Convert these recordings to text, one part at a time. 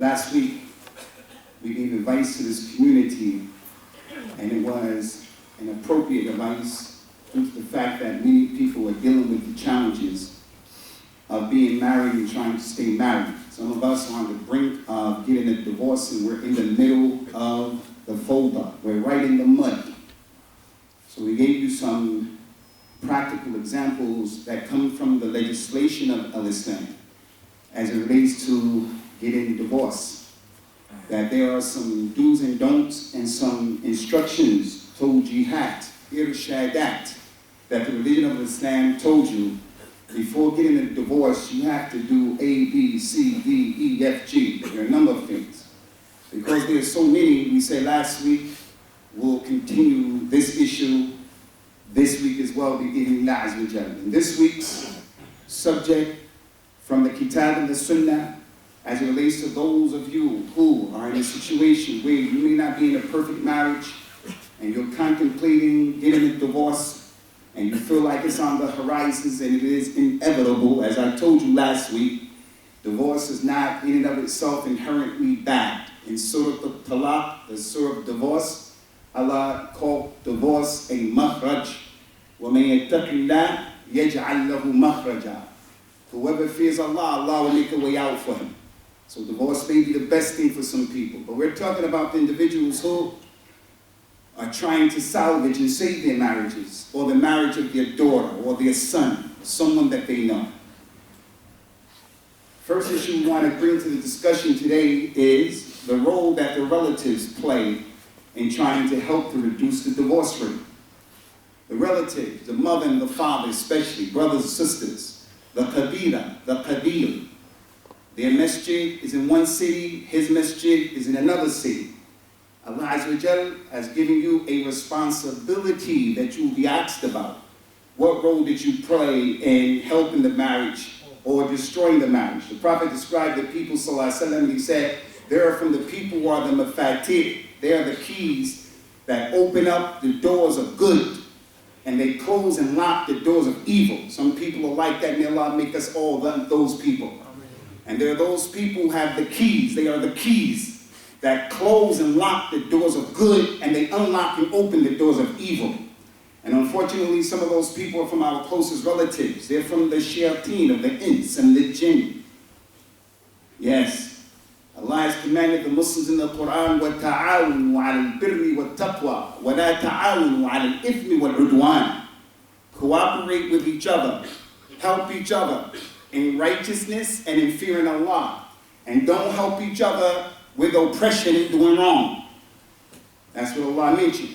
Last week, we gave advice to this community, and it was an appropriate advice due to the fact that many people are dealing with the challenges of being married and trying to stay married. Some of us are on the brink of getting a divorce, and we're in the middle of the folder. We're right in the mud. So we gave you some practical examples that come from the legislation of Islam as it relates to getting divorced. That there are some do's and don'ts and some instructions, tawjihat, irshadat, that the religion of Islam told you before getting a divorce, you have to do A, B, C, D, E, F, G. There are a number of things. Because there are so many, we said last week, we'll continue this issue this week as well, bi-idhnillah azza wa jalla. And this week's subject from the Kitab and the Sunnah, as it relates to those of you who are in a situation where you may not be in a perfect marriage and you're contemplating getting a divorce and you feel like it's on the horizons and it is inevitable. As I told you last week, divorce is not in and of itself inherently bad. In Surah Al-Talaq, the Surah of divorce, Allah called divorce a makhraj. وَمَن يَتَّقِ اللَّهَ يَجْعَلْ لَهُ مَخْرَجًا. Whoever fears Allah, Allah will make a way out for him. So divorce may be the best thing for some people. But we're talking about the individuals who are trying to salvage and save their marriages, or the marriage of their daughter, or their son, someone that they know. First issue we want to bring to the discussion today is the role that the relatives play in trying to help to reduce the divorce rate. The relatives, the mother and the father especially, brothers and sisters, the qabila, the qabil. Their masjid is in one city, his masjid is in another city. Allah Azza wa Jal has given you a responsibility that you will be asked about. What role did you play in helping the marriage or destroying the marriage? The Prophet described the people, sallallahu alaihi wasallam, and he said, they are from the people who are the mafatih. They are the keys that open up the doors of good, and they close and lock the doors of evil. Some people are like that, may Allah make us all those people. And there are those people who have the keys. They are the keys that close and lock the doors of good, and they unlock and open the doors of evil. And unfortunately, some of those people are from our closest relatives. They're from the shayateen, of the ins and the jinn. Yes. Allah has commanded the Muslims in the Quran, وَتَعَاوُنُوا عَلَى الْبِرِّ وَالتَّقْوَى وَلَا تَعَاوُنُوا عَلَى الْإِثْمِ وَالْعُدْوَانِ. Cooperate with each other, help each other in righteousness and in fearing Allah. And don't help each other with oppression and doing wrong. That's what Allah mentioned.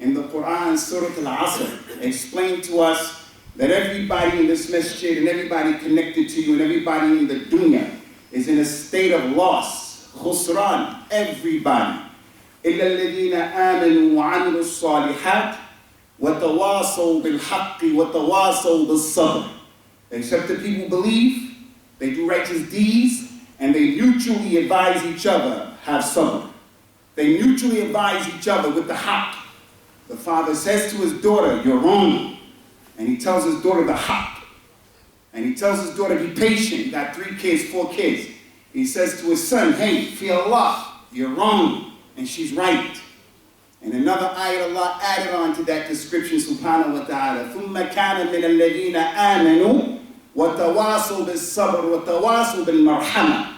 In the Quran, Surah Al-Asr, explained to us that everybody in this masjid and everybody connected to you and everybody in the dunya is in a state of loss, khusran, everybody. إِلَّا الَّذِينَ آمَنُوا وَعَمِلُوا الصَّالِحَاتِ وَتَوَاصَوْا بِالْحَقِّ وَتَوَاصَوْا بِالصَّبْرِ. Except the people believe, they do righteous deeds, and they mutually advise each other, have sabr. They mutually advise each other with the haqq. The father says to his daughter, you're wrong. And he tells his daughter the haqq. And he tells his daughter, be patient. He got 3 kids, 4 kids. He says to his son, hey, fear Allah, you're wrong. And she's right. And another ayat Allah added on to that description, subhanahu wa ta'ala. ثُمَّ كَانَ مِنَ الَّذِينَ آمَنُوا وَتَوَاصَوْا بِالصَّبْرِ وَتَوَاصَوْا بِالْمَرْحَمَةِ.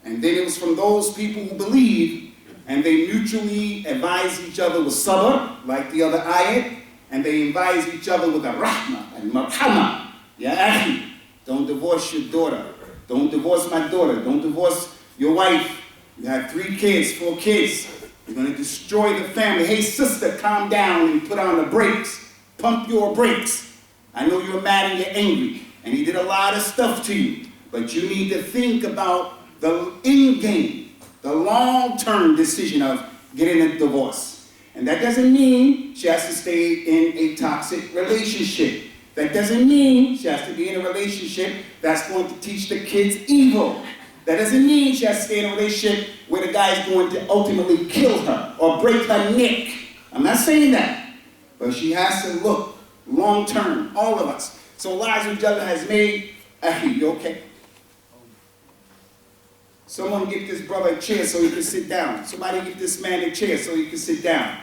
And then it was from those people who believe, and they mutually advise each other with sabr, like the other ayat, and they advise each other with a rahmah and marhamah. Ya akhi, don't divorce your daughter. Don't divorce my daughter. Don't divorce your wife. You have 3 kids, 4 kids. You're going to destroy the family. Hey, sister, calm down and put on the brakes. Pump your brakes. I know you're mad and you're angry, and he did a lot of stuff to you, but you need to think about the end game, the long-term decision of getting a divorce. And that doesn't mean she has to stay in a toxic relationship. That doesn't mean she has to be in a relationship that's going to teach the kids evil. That doesn't mean she has to stay in a relationship where the guy is going to ultimately kill her or break her neck. I'm not saying that. But she has to look long-term, all of us. So Allah Azza wa Jalla has made, you okay? Someone give this brother a chair so he can sit down. Somebody give this man a chair so he can sit down.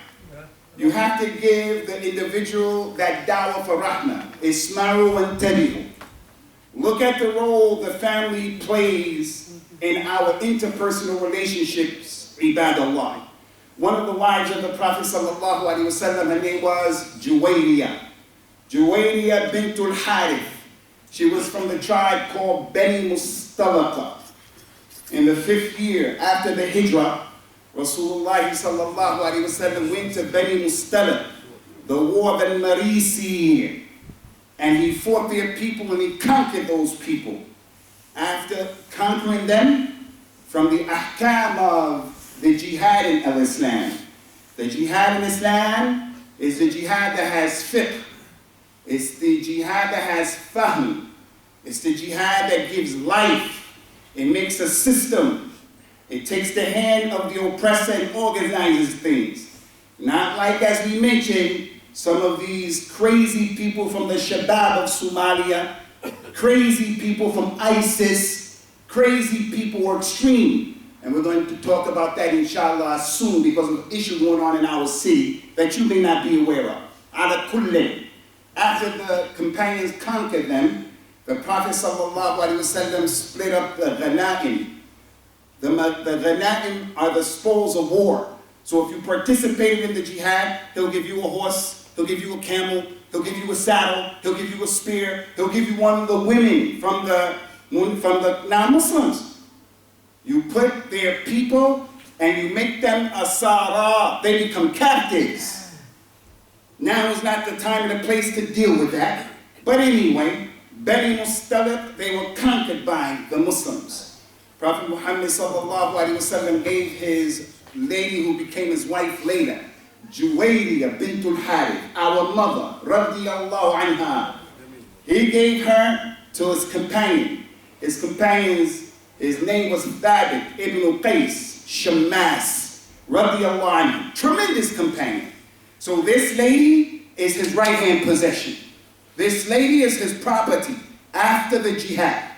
You have to give the individual that dawah for rahmah. Ismaru and tabi'u. Look at the role the family plays in our interpersonal relationships, ibadallah. One of the wives of the Prophet sallallahu alaihi wasallam, her name was Juwayriya. Juwayriya bintul Harith. She was from the tribe called Bani Mustalaqa. In the 5th year after the Hijrah, Rasulullah sallallahu alaihi wasallam went to Bani Mustaliq, the war of al-Marisi, and he fought their people and he conquered those people. After conquering them, from the ahkam of the jihad in Islam. The jihad in Islam is the jihad that has fiqh. It's the jihad that has fahm. It's the jihad that gives life. It makes a system. It takes the hand of the oppressor and organizes things. Not like, as we mentioned, some of these crazy people from the Shabab of Somalia, crazy people from ISIS, crazy people who are extreme. And we're going to talk about that, inshallah, soon because of the issue going on in our city that you may not be aware of. Ala kulli. After the companions conquered them, the Prophet ﷺ split up the ghanaim. The ghanaim are the spoils of war. So if you participated in the jihad, he'll give you a horse, he'll give you a camel, he'll give you a saddle, he'll give you a spear, he'll give you one of the women from the non-Muslims. You put their people and you make them asara. They become captives. Now is not the time and the place to deal with that. But anyway, Bani Mustaliq, they were conquered by the Muslims. Prophet Muhammad sallallahu alaihi wasallam gave his lady who became his wife later, Juwayriya bintul Harith, our mother, radiyallahu anha. He gave her to his companion. His name was Thabit ibn Qais Shammas, radiyallahu anhu. Tremendous companion. So this lady is his right-hand possession. This lady is his property after the jihad.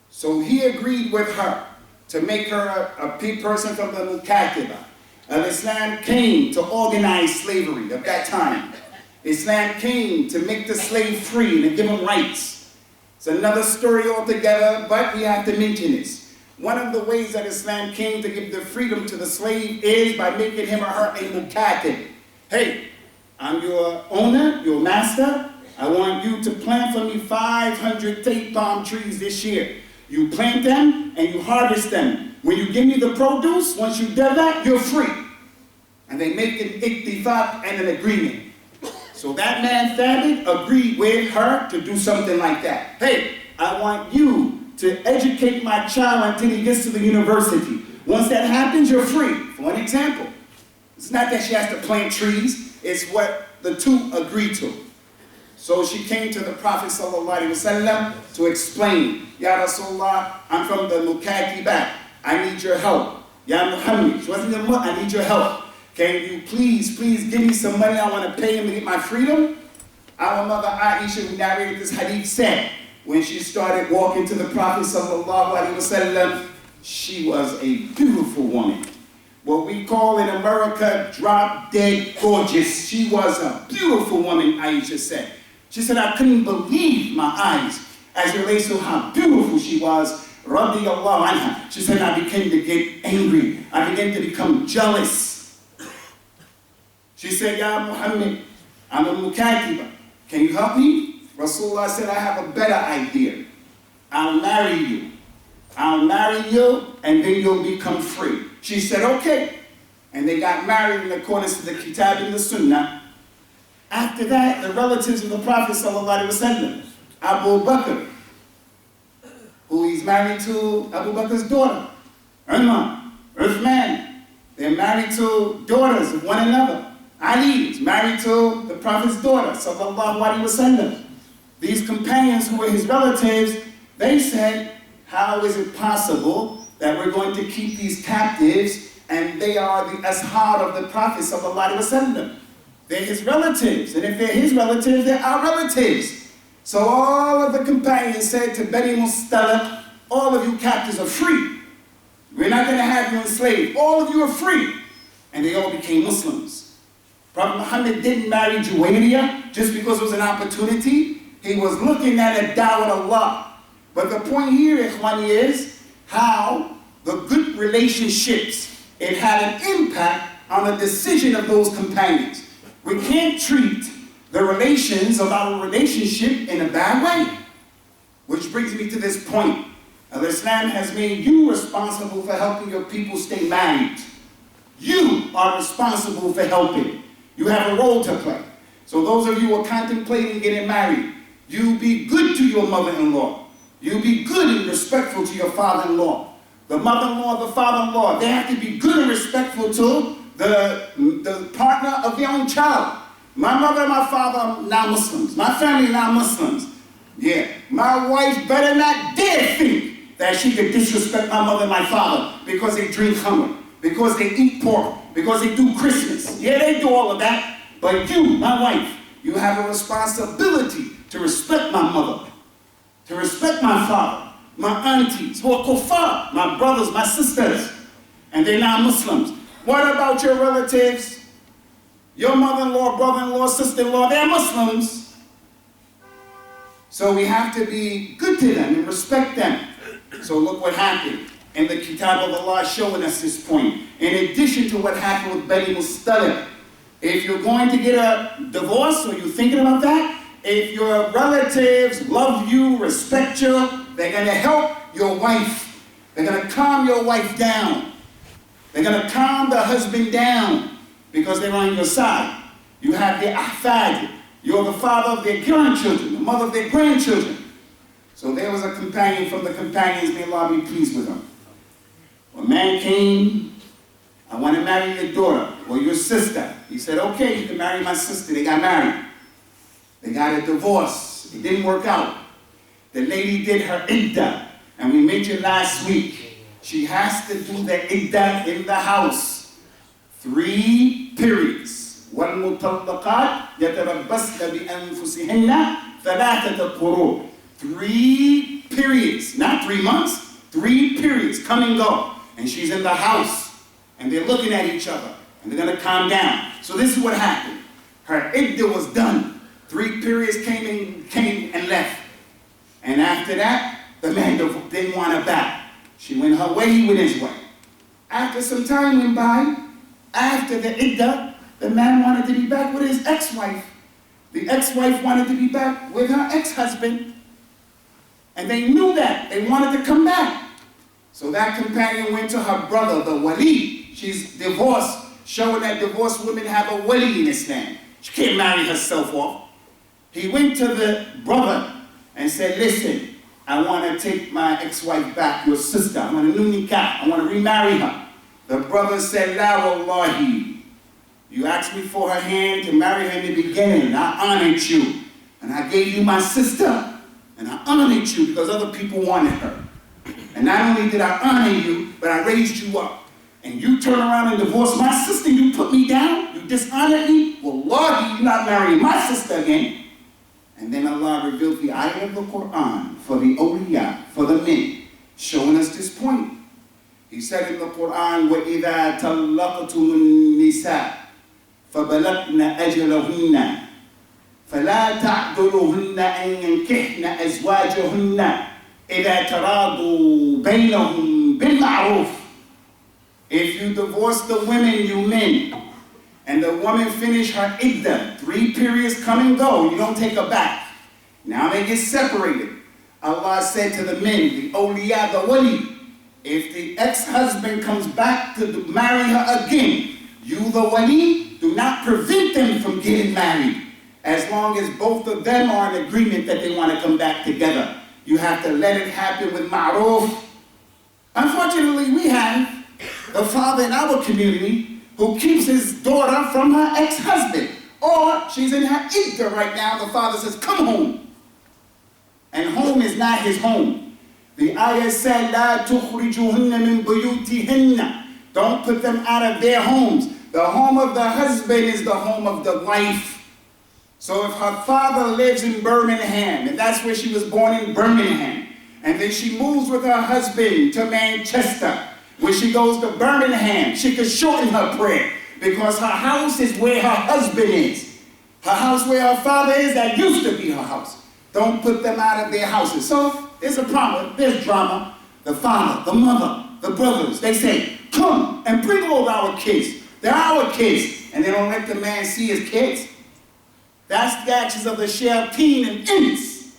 So he agreed with her to make her a person from the Mukatiba. Islam came to organize slavery at that time. Islam came to make the slave free and to give him rights. It's another story altogether, but we have to mention this. One of the ways that Islam came to give the freedom to the slave is by making him or her a mukatib. Hey, I'm your owner, your master. I want you to plant for me 500 date palm trees this year. You plant them and you harvest them. When you give me the produce, once you do that, you're free. And they make an iktifaq and an agreement. So that man, Thabit, agreed with her to do something like that. Hey, I want you to educate my child until he gets to the university. Once that happens, you're free. For an example, it's not that she has to plant trees, it's what the two agree to. So she came to the Prophet ﷺ to explain, Ya Rasulullah, I'm from the Mukatibat. I need your help. Ya Muhammad, she wasn't the I need your help. Can you please give me some money? I want to pay him to get my freedom. Our mother Aisha, who narrated this hadith, said, when she started walking to the Prophet ﷺ, she was a beautiful woman. What we call in America, drop dead gorgeous. She was a beautiful woman, Aisha said. She said, I couldn't believe my eyes as it relates to how beautiful she was, radiyallahu anha. She said, I began to get angry. I began to become jealous. She said, Ya Muhammad, I'm a mukatiba. Can you help me? Rasulullah said, I have a better idea. I'll marry you. I'll marry you, and then you'll become free. She said, okay. And they got married in accordance to the Kitab and the Sunnah. After that, the relatives of the Prophet ﷺ, Abu Bakr, who he's married to Abu Bakr's daughter, Umar, Uthman, they're married to daughters of one another. Ali is married to the Prophet's daughter, ﷺ. These companions who were his relatives, they said, how is it possible that we're going to keep these captives and they are the ashab of the Prophet ﷺ? They're his relatives, and if they're his relatives, they're our relatives. So all of the companions said to Bani Mustaliq, all of you captives are free. We're not going to have you enslaved. All of you are free. And they all became Muslims. Prophet Muhammad didn't marry Juwayriya just because it was an opportunity. He was looking at a da'wah Allah. But the point here, Ikhwani, is how the good relationships, it had an impact on the decision of those companions. We can't treat the relations of our relationship in a bad way. Which brings me to this point. Islam has made you responsible for helping your people stay married. You are responsible for helping. You have a role to play. So those of you who are contemplating getting married, you be good to your mother-in-law. You be good and respectful to your father-in-law. The mother-in-law, the father-in-law, they have to be good and respectful to the partner of their own child. My mother and my father are not Muslims. My family are not Muslims. Yeah, my wife better not dare think that she could disrespect my mother and my father because they drink khamr, because they eat pork, because they do Christmas. Yeah, they do all of that. But you, my wife, you have a responsibility to respect my mother, to respect my father, my aunties, who are kuffar, my brothers, my sisters, and they're not Muslims. What about your relatives? Your mother-in-law, brother-in-law, sister-in-law, they're Muslims. So we have to be good to them and respect them. So look what happened. And the Kitab of Allah is showing us this point. In addition to what happened with Bani Mustalik, if you're going to get a divorce or you're thinking about that, if your relatives love you, respect you, they're going to help your wife. They're going to calm your wife down. They're going to calm the husband down because they're on your side. You have their ahfad. You're the father of their grandchildren, the mother of their grandchildren. So there was a companion from the companions, may Allah be pleased with him. A man came, I want to marry your daughter or your sister. He said, okay, you can marry my sister. They got married. They got a divorce. It didn't work out. The lady did her iddah. And we mentioned last week, she has to do the iddah in the house. 3 periods. وَالْمُطَلَّقَاتِ يَتَرَبَّصْنَ بِأَنفُسِهِنَّ ثَلَاثَةَ قُرُوءٍ. 3 periods, not 3 months, 3 periods, come and go. And she's in the house, and they're looking at each other, and they're going to calm down. So this is what happened. Her iddah was done. 3 periods came and left. And after that, the man didn't want her back. She went her way, he went his way. After some time went by, after the iddah, the man wanted to be back with his ex-wife. The ex-wife wanted to be back with her ex-husband. And they knew that. They wanted to come back. So that companion went to her brother, the wali. She's divorced, showing that divorced women have a wali in Islam. She can't marry herself off. He went to the brother and said, listen, I want to take my ex-wife back, your sister. I want a new nikah. I want to remarry her. The brother said, la wallahi. You asked me for her hand to marry her in the beginning. I honored you. And I gave you my sister. And I honored you because other people wanted her. And not only did I honor you, but I raised you up. And you turn around and divorce my sister, you put me down, you dishonored me. Wallahi, you're not marrying my sister again. And then Allah revealed the ayah of the Qur'an for the awliya, for the men, showing us this point. He said in the Qur'an, وَإِذَا تَلَّقْتُمُ النِّسَاءَ فَبَلَغْنَ أَجَلَهُنَّ فَلَا تَعْضُلُهُنَّ أَن يَنكِحْنَ أَزْوَاجَهُنَّ إِذَا تَرَاضُوا بَيْنَهُمْ بِالْمَعْرُوفِ. If you divorce the women, you men, and the woman finish her iddah, 3 periods come and go, you don't take her back. Now they get separated. Allah said to the men, the awliya, the wali, if the ex-husband comes back to marry her again, you, the wali, do not prevent them from getting married, as long as both of them are in agreement that they want to come back together. You have to let it happen with ma'ruf. Unfortunately, we have the father in our community who keeps his daughter from her ex-husband. Or she's in her iddah right now. The father says, come home. And home is not his home. The ayah said, لا تخرجوهن من بيوتهن. Don't put them out of their homes. The home of the husband is the home of the wife. So if her father lives in Birmingham, and that's where she was born, in Birmingham, and then she moves with her husband to Manchester, When she goes to Birmingham, she can shorten her prayer because her house is where her husband is. Her house where her father is, that used to be her house. Don't put them out of their houses. So there's a problem, there's drama. The father, the mother, the brothers, they say, come and bring all our kids. They're our kids. And they don't let the man see his kids. That's the actions of the shayateen and ins.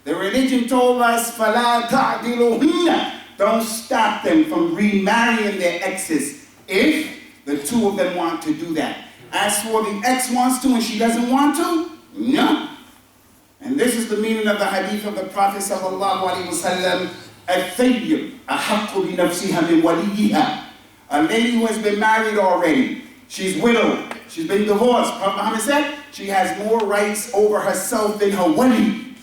The religion told us, فَلَا تَعْدِلُهُنَّ. Don't stop them from remarrying their exes if the two of them want to do that. As for the ex wants to and she doesn't want to, no. And this is the meaning of the hadith of the Prophet sallallahu alaihi wasallam. الثَّيِّبْ أَحَقُّ بِنَفْسِهَا مِنْ وَلِيِّهَا. A lady who has been married already, she's widowed, she's been divorced. Prophet Muhammad said she has more rights over herself than her wali.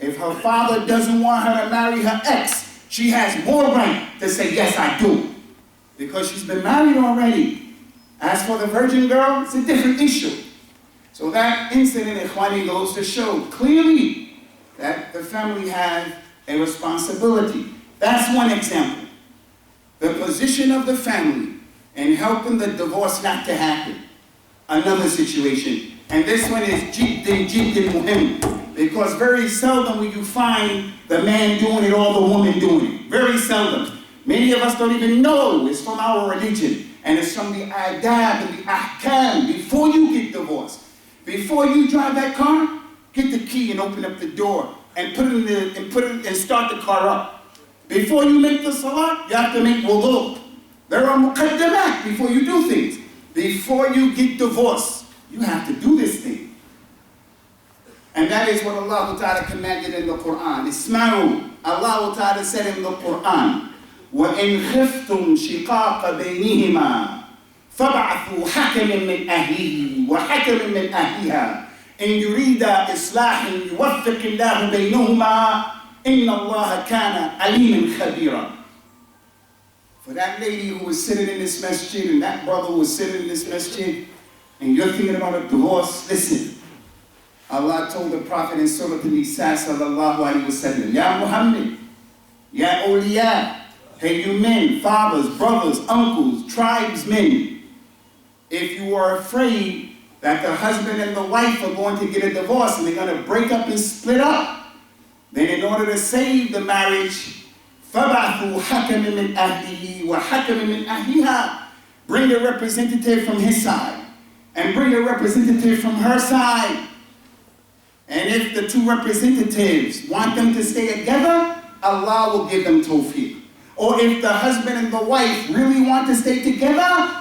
If her father doesn't want her to marry her ex, she has more right to say, yes, I do. Because she's been married already. As for the virgin girl, it's a different issue. So that incident, Ikhwani, goes to show clearly that the family has a responsibility. That's one example. The position of the family in helping the divorce not to happen. Another situation. And this one is jiddin muhim. Because very seldom will you find the man doing it or the woman doing it. Very seldom. Many of us don't even know it's from our religion. And it's from the adab and the ahkam. Before you get divorced, before you drive that car, get the key and open up the door and put it and start the car up. Before you make the salah, you have to make wudu. There are muqaddamat before you do things. Before you get divorced, you have to do this thing. And that is what Allah Ta'ala commanded in the Qur'an. Isma'u, Allah Ta'ala said in the Qur'an, وَإِنْ خِفْتُمْ شِقَاقَ بَيْنِهِمَا فَابْعَثُوا حَكَمًا مِنْ أَهْلِهِ وَحَكَمًا مِنْ أَهْلِهَا إِنْ يُرِيدَا إِصْلَاحًا يُوَفِّقِ اللَّهُ بَيْنَهُمَا إِنَّ اللَّهَ كَانَ عَلِيمًا خَبِيرًا. For that lady who was sitting in this masjid and that brother who was sitting in this masjid and you're thinking about a divorce, listen. Allah told the Prophet in Surah An-Nisa sallallahu alayhi wa sallam, Ya Muhammad, Ya awliya, hey you men, fathers, brothers, uncles, tribesmen, if you are afraid that the husband and the wife are going to get a divorce and they're going to break up and split up, then in order to save the marriage, فَبَعْثُوا حَكَمًا مِنْ أَهْلِهِ وَحَكَمًا مِنْ أَهْلِهَا. Bring a representative from his side and bring a representative from her side. And if the two representatives want them to stay together, Allah will give them tawfiq. Or if the husband and the wife really want to stay together,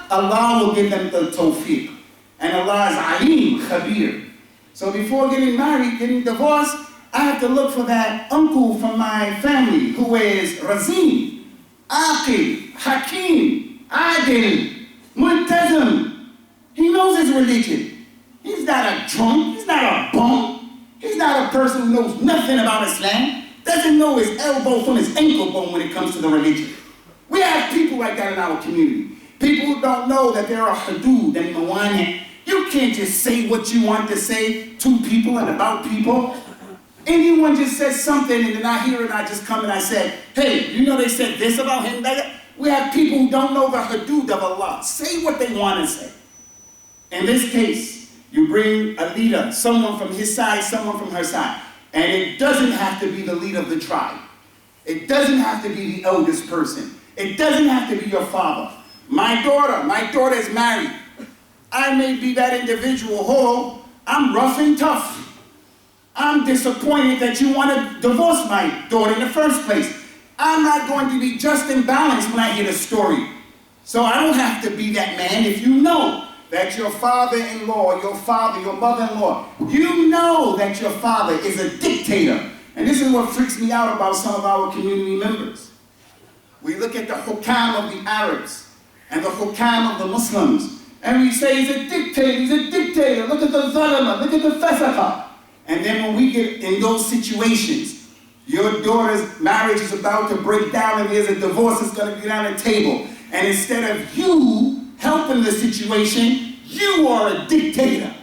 Allah will give them the tawfiq. And Allah is Alim, Khabir. So before getting married, getting divorced, I have to look for that uncle from my family who is Razin, Aqil, Hakim, Adil, Multazim. He knows his religion. He's not a drunk, he's not a bum, he's not a person who knows nothing about Islam, doesn't know his elbow from his ankle bone when it comes to the religion. We have people like that in our community. People who don't know that there are hudud and mawani. You can't just say what you want to say to people and about people. Anyone just says something and then I hear it and I just come and I say, hey, you know they said this about him? We have people who don't know the hudud of Allah. Say what they want to say. In this case, you bring a leader, someone from his side, someone from her side. And it doesn't have to be the leader of the tribe. It doesn't have to be the eldest person. It doesn't have to be your father. My daughter is married. I may be that individual who, I'm rough and tough. I'm disappointed that you want to divorce my daughter in the first place. I'm not going to be just and balanced when I hear the story. So I don't have to be that man. If you know that your father-in-law, your father, your mother-in-law, you know that your father is a dictator. And this is what freaks me out about some of our community members. We look at the hukam of the Arabs and the hukam of the Muslims, and we say he's a dictator, look at the zalama, look at the fasaqah. And then when we get in those situations, your daughter's marriage is about to break down and there's a divorce that's going to be on the table. And instead of you helping the situation, you are a dictator.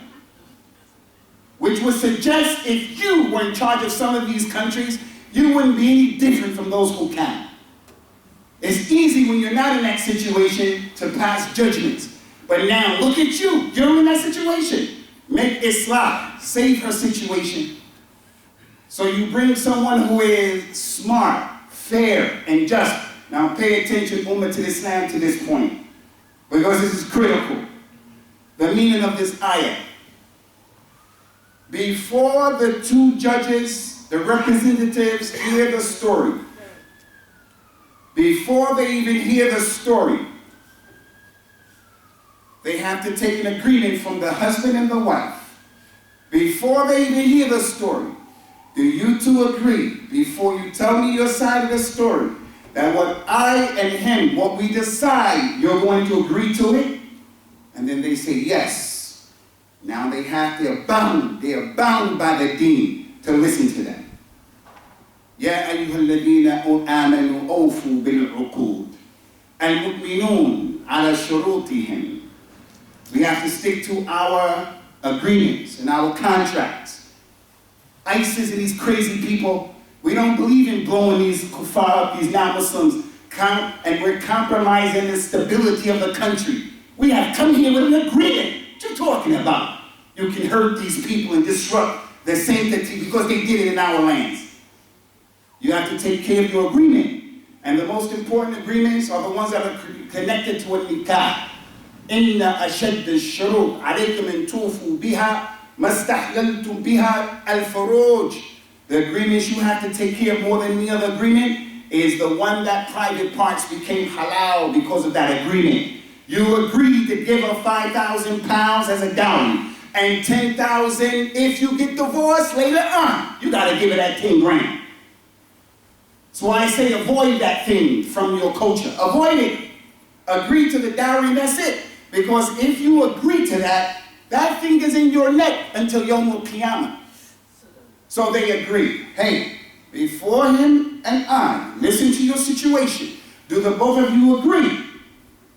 Which would suggest if you were in charge of some of these countries, you wouldn't be any different from those who can. It's easy when you're not in that situation to pass judgments. But now, look at you. You're in that situation. Make Islam. Save her situation. So you bring someone who is smart, fair, and just. Now pay attention, Ummah, to Islam to this point, because this is critical. The meaning of this ayah. Before the two judges, the representatives, hear the story, before they even hear the story, they have to take an agreement from the husband and the wife. Before they even hear the story, do you two agree, before you tell me your side of the story, that what I and him, what we decide, you're going to agree to it? And then they say yes. Now they are bound by the deen to listen to them. يا أيها الذين آمنوا أوفوا بالعقود المؤمنون على شروطهم. We have to stick to our agreements and our contracts. ISIS and these crazy people, we don't believe in blowing these kuffar, these non-Muslims, and we're compromising the stability of the country. We have come here with an agreement. What you talking about? You can hurt these people and disrupt their sanctity because they did it in our lands. You have to take care of your agreement. And the most important agreements are the ones that are connected to a nikah. إِنَّ أَشَدَّ الشُّرُوطِ عَلَيْكُمْ أَن تُوفُوا بِهَا مَا اسْتَحْلَلْتُمْ بِهَا الْفُرُوجِ. The agreements you have to take care of more than the other agreement is the one that private parts became halal because of that agreement. You agreed to give her 5,000 pounds as a dowry and 10,000 if you get divorced later on. You got to give her that 10 grand. So I say avoid that thing from your culture. Avoid it. Agree to the dowry and that's it. Because if you agree to that, that thing is in your neck until Yawm al-Qiyamah. So they agree. Hey, before him and I, listen to your situation. Do the both of you agree?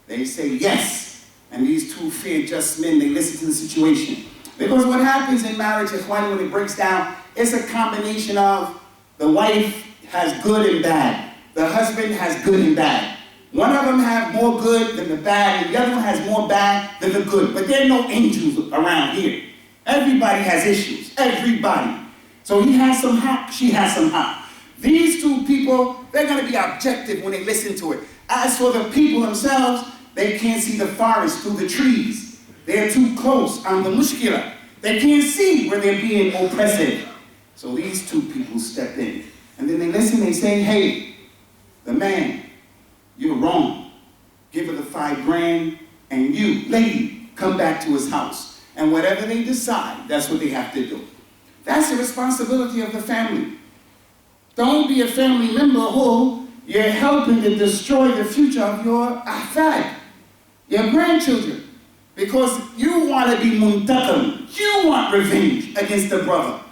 They say yes. And these two fair just men, they listen to the situation. Because what happens in marriage, when it breaks down, it's a combination of the wife has good and bad. The husband has good and bad. One of them has more good than the bad, and the other one has more bad than the good. But there are no angels around here. Everybody has issues. Everybody. So he has some hot, she has some hot. These two people, they're going to be objective when they listen to it. As for the people themselves, they can't see the forest through the trees. They're too close on the mushkila. They can't see where they're being oppressive. So these two people step in. And then they listen, they say, hey, the man, you're wrong. Give her the 5 grand, and you, lady, come back to his house. And whatever they decide, that's what they have to do. That's the responsibility of the family. Don't be a family member who you're helping to destroy the future of your ahfad, your grandchildren. Because you want to be muntaqam. You want revenge against the brother.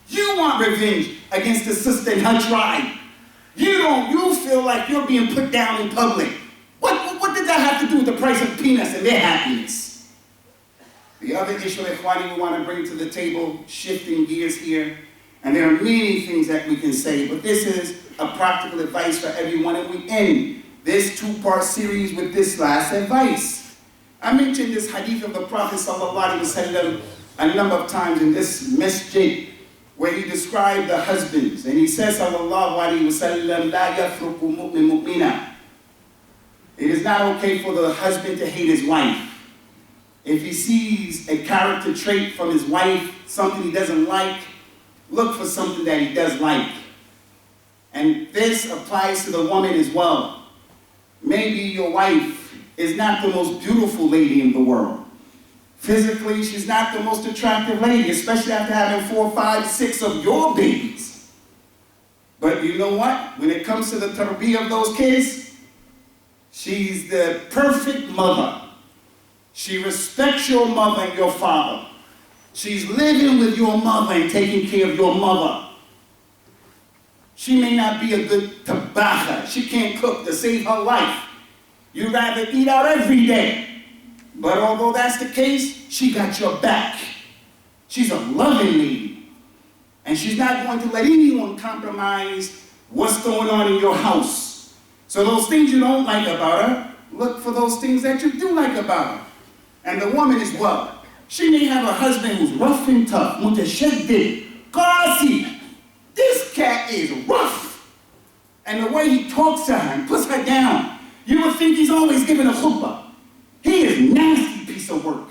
You want revenge against the sister in her tribe. You feel like you're being put down in public. What did that have to do with the price of peanuts and their happiness? The other issue, Ikhwani, we want to bring to the table, shifting gears here, and there are many things that we can say, but this is a practical advice for everyone, and we end this 2-part series with this last advice. I mentioned this hadith of the Prophet ﷺ a number of times in this masjid, where he described the husbands, and he says, sallallahu alayhi wa sallam, la yafruku mu'min mu'mina. It is not okay for the husband to hate his wife. If he sees a character trait from his wife, something he doesn't like, look for something that he does like. And this applies to the woman as well. Maybe your wife is not the most beautiful lady in the world. Physically, she's not the most attractive lady, especially after having 4, 5, 6 of your babies. But you know what? When it comes to the tarbiyah of those kids, she's the perfect mother. She respects your mother and your father. She's living with your mother and taking care of your mother. She may not be a good tabacha. She can't cook to save her life. You'd rather eat out every day. But although that's the case, she got your back. She's a loving lady. And she's not going to let anyone compromise what's going on in your house. So those things you don't like about her, look for those things that you do like about her. And the woman as well. She may have a husband who's rough and tough, mutashadid, qasi. This cat is rough. And the way he talks to her and puts her down, you would think he's always giving a khutbah. He is a nasty piece of work.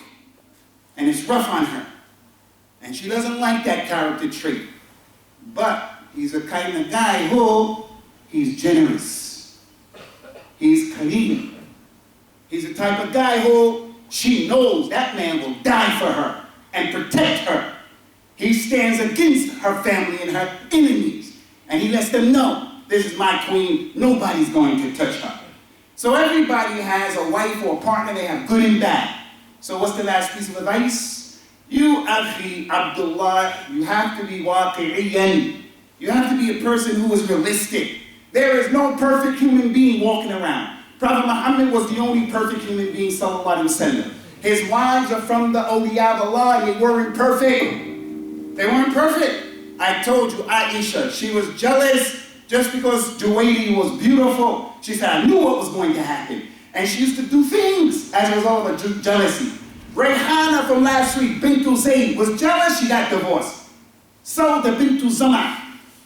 And it's rough on her. And she doesn't like that character trait. But he's a kind of guy who, he's generous. He's kareem. He's the type of guy who, she knows that man will die for her and protect her. He stands against her family and her enemies. And he lets them know, this is my queen, nobody's going to touch her. So everybody has a wife or a partner, they have good and bad. So what's the last piece of advice? You, Akhi Abdullah, you have to be waqi'iyan. You have to be a person who is realistic. There is no perfect human being walking around. Prophet Muhammad was the only perfect human being, sallallahu alaihi wasallam. His wives are from the awliya of Allah, and they weren't perfect. They weren't perfect. I told you, Aisha, she was jealous just because Juwaidi was beautiful. She said, I knew what was going to happen. And she used to do things as a result of her jealousy. Rayhana from last week, Bintu Zayd, was jealous, she got divorced. So the Bintu Zama,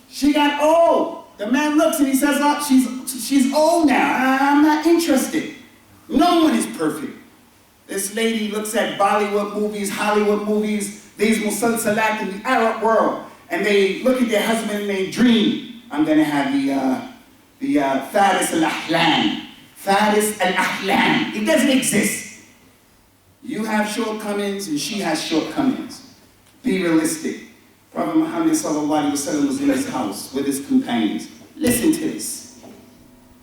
she got old. The man looks and he says, oh, she's old now, I'm not interested. No one is perfect. This lady looks at Bollywood movies, Hollywood movies, these musalsalat in the Arab world, and they look at their husband and they dream, I'm going to have the Faris al-Ahlam. Faris al-Ahlam. It doesn't exist. You have shortcomings and she has shortcomings. Be realistic. Prophet Muhammad sallallahu alaihi wasallam was in his house with his companions. Listen to this.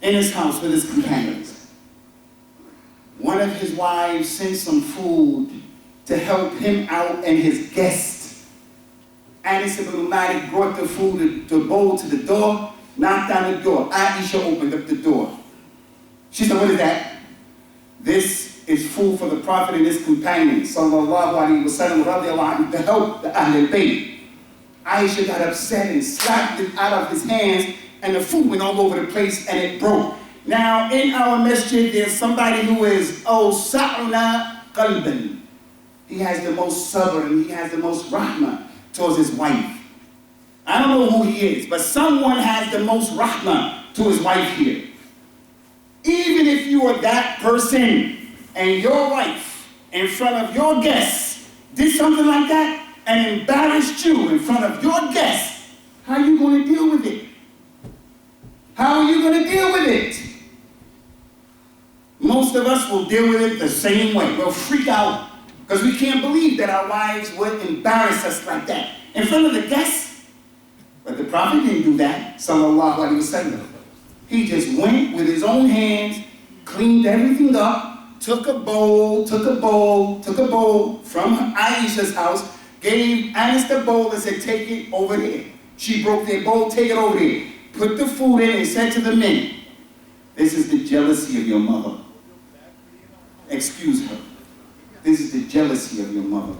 In his house with his companions. One of his wives sent some food to help him out and his guest. Anas ibn Malik brought the food, the bowl to the door, knocked on the door. Aisha opened up the door. She said, what is that? This is food for the Prophet and his companions, sallallahu alaihi wasallam, radiallahu anhu, to help the Ahlul Bayt. Aisha got upset and slapped it out of his hands, and the food went all over the place and it broke. Now, in our masjid, there's somebody who is, sa'una qalban. He has the most sabr and he has the most rahmah towards his wife. I don't know who he is, but someone has the most rahmah to his wife here. Even if you are that person and your wife in front of your guests did something like that and embarrassed you in front of your guests, how are you going to deal with it? How are you going to deal with it? Most of us will deal with it the same way. We'll freak out because we can't believe that our wives would embarrass us like that in front of the guests. But the Prophet didn't do that, sallallahu alaihi wasallam. He just went with his own hands, cleaned everything up, took a bowl from Aisha's house, gave Anas the bowl and said, take it over there. She broke their bowl, take it over there. Put the food in and said to the men, this is the jealousy of your mother. Excuse her. This is the jealousy of your mother.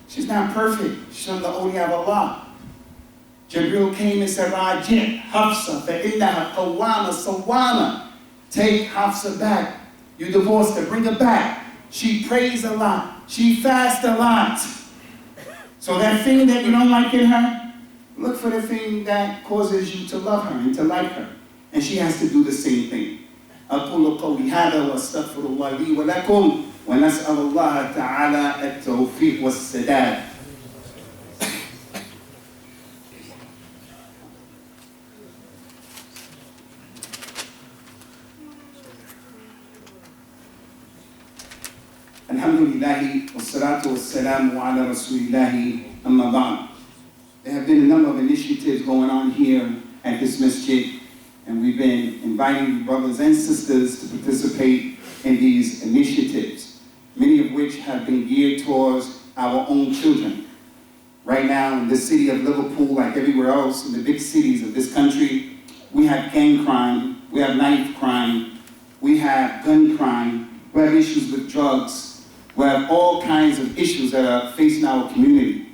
She's not perfect. She's on the awliya of Allah. Jibreel came and said, Raji' Hafsa, فَإِنَّهَا قَوَّامَ صَوَّامَ. Take Hafsa back. You divorced her, bring her back. She prays a lot. She fasts a lot. So that thing that you don't like in her, look for the thing that causes you to love her and to like her. And she has to do the same thing. أقول قولي هذا وأستغفر الله لي ولكم ونسأل الله تعالى التوفيق والسداد. Alhamdulillah wassalatu wassalamu ala rasulillahi amma ba'd. There have been a number of initiatives going on here at this masjid, and we've been inviting brothers and sisters to participate in these initiatives, many of which have been geared towards our own children. Right now in the city of Liverpool, like everywhere else in the big cities of this country, we have gang crime, we have knife crime, we have gun crime, we have issues with drugs, we have all kinds of issues that are facing our community.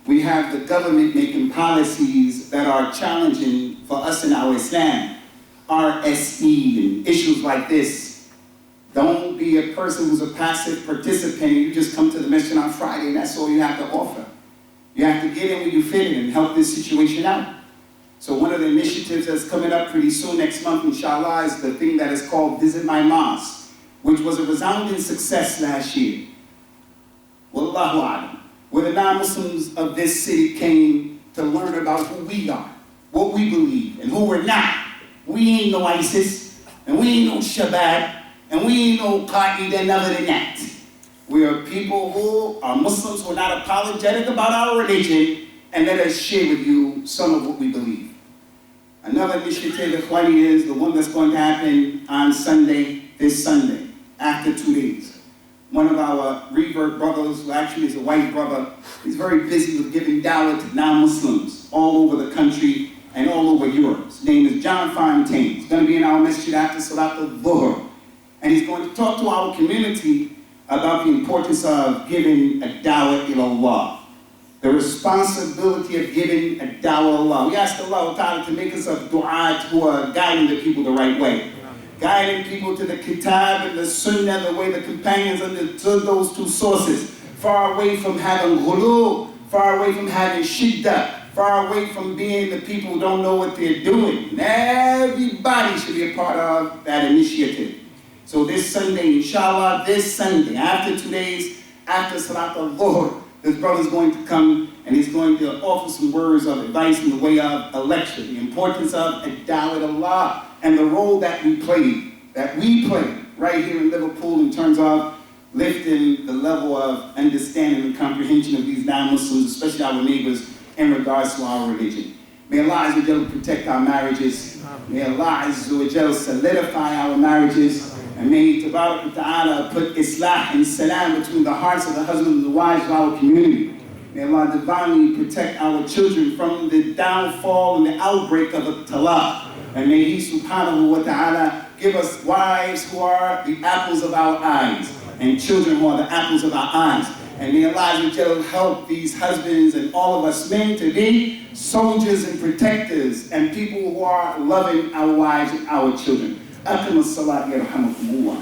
We have the government making policies that are challenging for us in our Islam. RSE and issues like this. Don't be a person who's a passive participant. You just come to the mission on Friday and that's all you have to offer. You have to get in where you fit in and help this situation out. So one of the initiatives that's coming up pretty soon next month, inshallah, is the thing that is called Visit My Mosque, which was a resounding success last year. Wallahu a'lam. Where the non-Muslims of this city came to learn about who we are, what we believe, and who we're not. We ain't no ISIS, and we ain't no Shabbat, and we ain't no Qaeda, none than that. We are people who are Muslims who are not apologetic about our religion, and let us share with you some of what we believe. Another initiative, Ikhwani, is the one that's going to happen on Sunday, this Sunday, after 2 days. One of our revert brothers, who actually is a white brother, he's very busy with giving dawah to non-Muslims all over the country and all over Europe. His name is John Fontaine. He's going to be in our masjid after Salat al-Dhuhr. And he's going to talk to our community about the importance of giving a dawah ilallah. The responsibility of giving a dawah Allah. We ask Allah Ta'ala to make us a du'at who are guiding the people the right way. Guiding people to the kitab and the sunnah the way the companions understood those two sources. Far away from having ghulu, far away from having shiddah, far away from being the people who don't know what they're doing. And everybody should be a part of that initiative. So this Sunday, inshallah, this Sunday, after 2 days, after Salat al-Dhuhr, this brother's going to come and he's going to offer some words of advice in the way of a lecture, the importance of dawah Allah and the role that we play right here in Liverpool in terms of lifting the level of understanding and comprehension of these non-Muslims, especially our neighbors, in regards to our religion. May Allah Azza wa Jalla protect our marriages. May Allah Azza wa Jalla solidify our marriages. And may Tabarak wa Ta'ala put Islah and Salam between the hearts of the husbands and the wives of our community. May Allah divinely protect our children from the downfall and the outbreak of a talaq. And may He Subhanahu wa Ta'ala give us wives who are the apples of our eyes and children who are the apples of our eyes. And may Allah help these husbands and all of us men to be soldiers and protectors and people who are loving our wives and our children. أقم الصلاة يرحمكم الله.